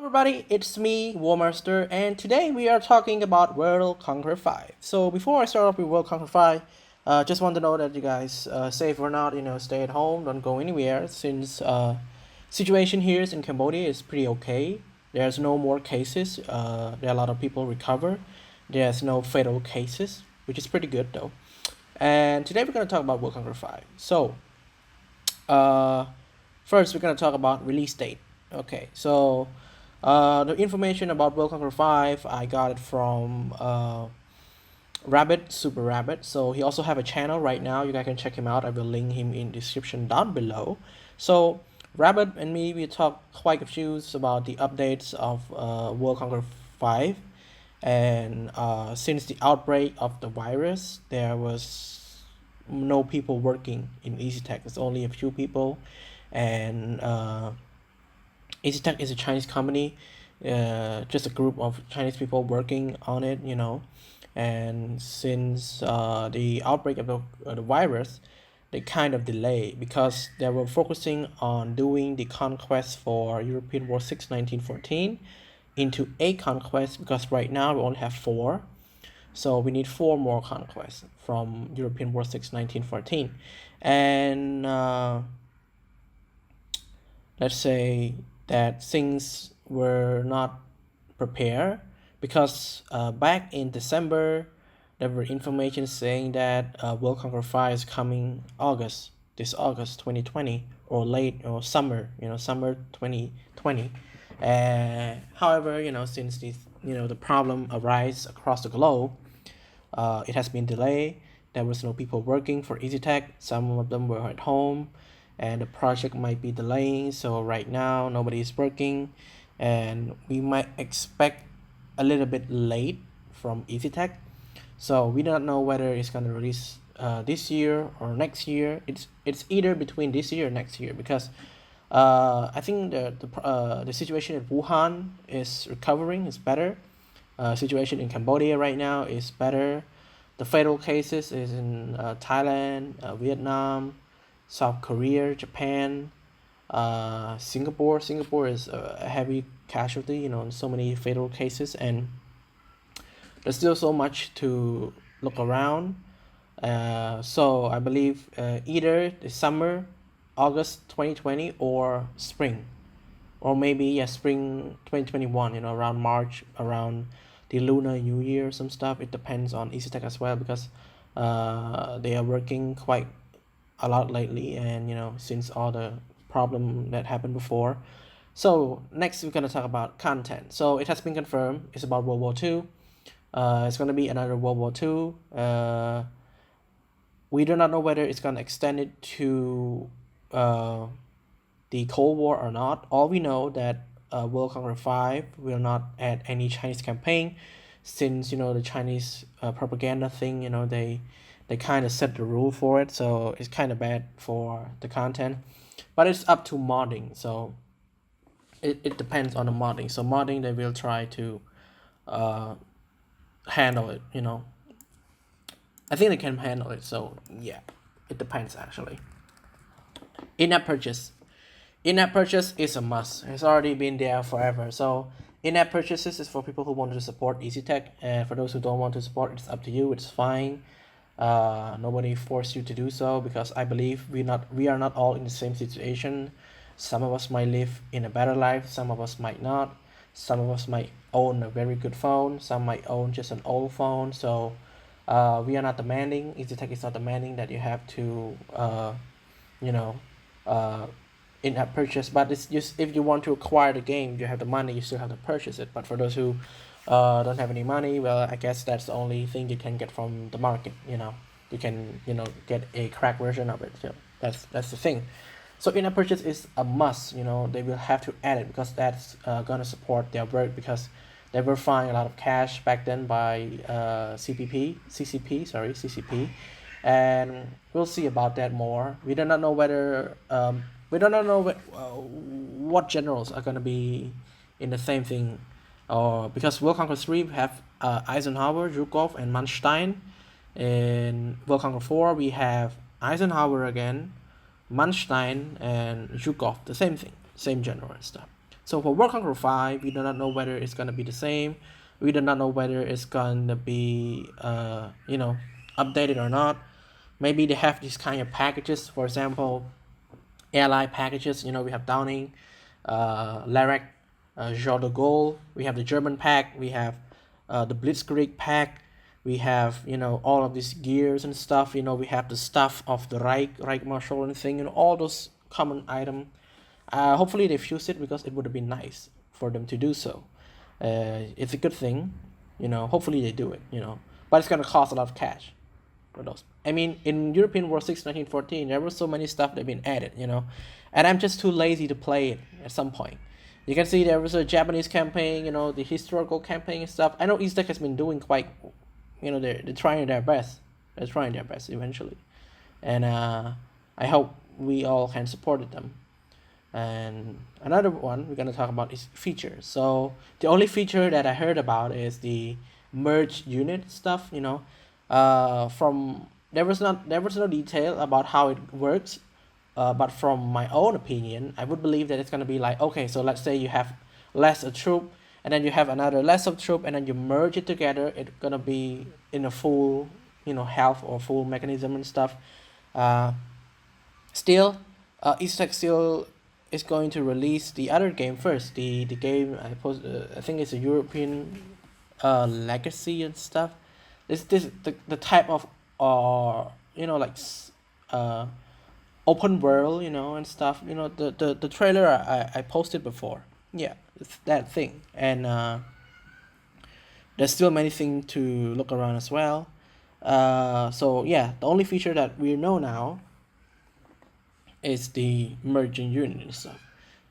Everybody, it's me, Warmaster, and today we are talking about World Conqueror 5. So before I start off with World Conqueror 5, just want to know that you guys, safe or not, stay at home, don't go anywhere, since situation here in Cambodia is pretty okay. There's no more cases, there are a lot of people recover, there's no fatal cases, which is pretty good though. And today we're going to talk about World Conqueror 5. So, uh, first we're going to talk about release date. Okay, so the information about World Conqueror 5, I got it from Rabbit, Super Rabbit. So he also have a channel right now. You guys can check him out. I will link him in description down below. So Rabbit and me, we talk quite a few about the updates of World Conqueror 5. And since the outbreak of the virus, there was no people working in EasyTech. It's only a few people. And EasyTech is a Chinese company, just a group of Chinese people working on it, And since the outbreak of the virus, they kind of delay because they were focusing on doing the conquest for European War 6 1914 into 8 conquests, because right now we only have 4. So we need 4 more conquests from European War 6 1914. And let's say that things were not prepared because back in December there were information saying that World Conqueror 5 is coming this August 2020, or late or summer, summer 2020. However, since the problem arise across the globe, it has been delayed. There was no people working for EasyTech. Some of them were at home, and the project might be delaying. So right now nobody is working, and we might expect a little bit late from EasyTech. So we don't know whether it's gonna release this year or next year. It's either between this year or next year, because I think the situation in Wuhan is recovering, is better. Situation in Cambodia right now is better. The fatal cases is in Thailand, Vietnam, South Korea, Japan, Singapore. Singapore is a heavy casualty, so many fatal cases, and there's still so much to look around. So I believe either the summer, August 2020, or spring, or maybe spring 2021. Around March, around the Lunar New Year, some stuff. It depends on EasyTech as well, because they are working quite a lot lately, and since all the problem that happened before. So next we're going to talk about content. So it has been confirmed it's about World War II. It's going to be another World War II. We do not know whether it's going to extend it to the Cold War or not. All we know that World Conqueror 5 will not add any Chinese campaign, since the Chinese propaganda thing, they kind of set the rule for it, so it's kind of bad for the content. But it's up to modding, so it depends on the modding. So modding, they will try to handle it. I think they can handle it. So yeah, it depends actually. In-app purchase. In-app purchase is a must. It's already been there forever. So in-app purchases is for people who want to support EasyTech, and for those who don't want to support, it's up to you. It's fine. Nobody forced you to do so, because I believe we are not all in the same situation. Some of us might live in a better life, some of us might not. Some of us might own a very good phone, some might own just an old phone. So we are not demanding, EasyTech is not demanding that you have to in-app purchase, but it's just, if you want to acquire the game, you have the money, you still have to purchase it. But for those who don't have any money, well, I guess that's the only thing you can get from the market. You can get a cracked version of it. So that's the thing. So in-app purchase is a must. They will have to add it, because that's gonna support their work, because they were fined a lot of cash back then by CCP, and we'll see about that more. We do not know whether we do not know what generals are gonna be in the same thing. Because World Conqueror 3 we have Eisenhower, Zhukov, and Manstein. In World Conqueror 4 we have Eisenhower again, Manstein, and Zhukov, the same thing, same general and stuff. So for World Conqueror 5, we do not know whether it's gonna be the same. We do not know whether it's gonna be updated or not. Maybe they have these kind of packages. For example, ally packages. We have Downing, Larek, Jean de Gaulle. We have the German pack. We have the Blitzkrieg pack. We have all of these gears and stuff. We have the stuff of the Reich Marshal and thing. All those common item. Hopefully they fuse it because it would have been nice for them to do so. It's a good thing. Hopefully they do it. But it's gonna cost a lot of cash. What else? I mean, in European War 6 1914, there was so many stuff that been added. And I'm just too lazy to play it at some point. You can see there was a Japanese campaign, the historical campaign and stuff. I know East has been doing quite, they're trying their best. They're trying their best eventually. And I hope we all can support them. And another one we're going to talk about is features. So the only feature that I heard about is the merge unit stuff. From there was no detail about how it works, but from my own opinion, I would believe that it's going to be like, okay, so let's say you have less a troop, and then you have another less of troop, and then you merge it together. It's going to be in a full health or full mechanism and stuff. Still, Eastech still is going to release the other game first. The game I think it's a European legacy and stuff. This the type of like open world and stuff. The trailer I posted before. Yeah, it's that thing. And there's still many things to look around as well. So yeah, the only feature that we know now is the merging unit and stuff.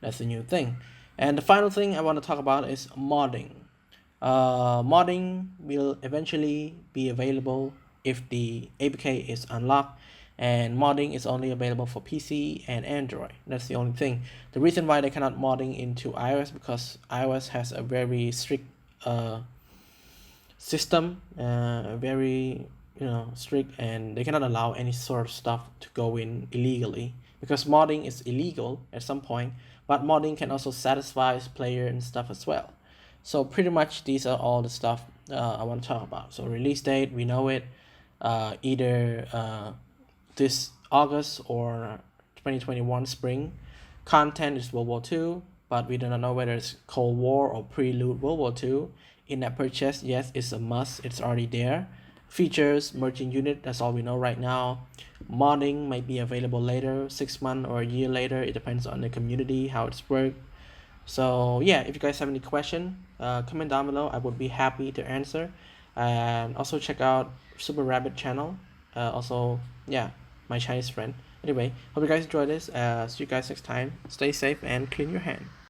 That's a new thing. And the final thing I want to talk about is modding. Modding will eventually be available if the APK is unlocked, and modding is only available for PC and Android. That's the only thing. The reason why they cannot modding into iOS because iOS has a very strict system, very strict, and they cannot allow any sort of stuff to go in illegally because modding is illegal at some point, but modding can also satisfy player and stuff as well. So pretty much these are all the stuff I want to talk about. So release date, we know it, either this August or 2021 spring. Content is World War II, but we do not know whether it's Cold War or Prelude World War II. In-app purchase, yes, it's a must. It's already there. Features, merging unit, that's all we know right now. Modding might be available later, 6 months or a year later. It depends on the community, how it's worked. So yeah, if you guys have any question, comment down below. I would be happy to answer. And also check out Super Rabbit channel. Also, yeah, my Chinese friend. Anyway, hope you guys enjoy this. See you guys next time. Stay safe and clean your hand.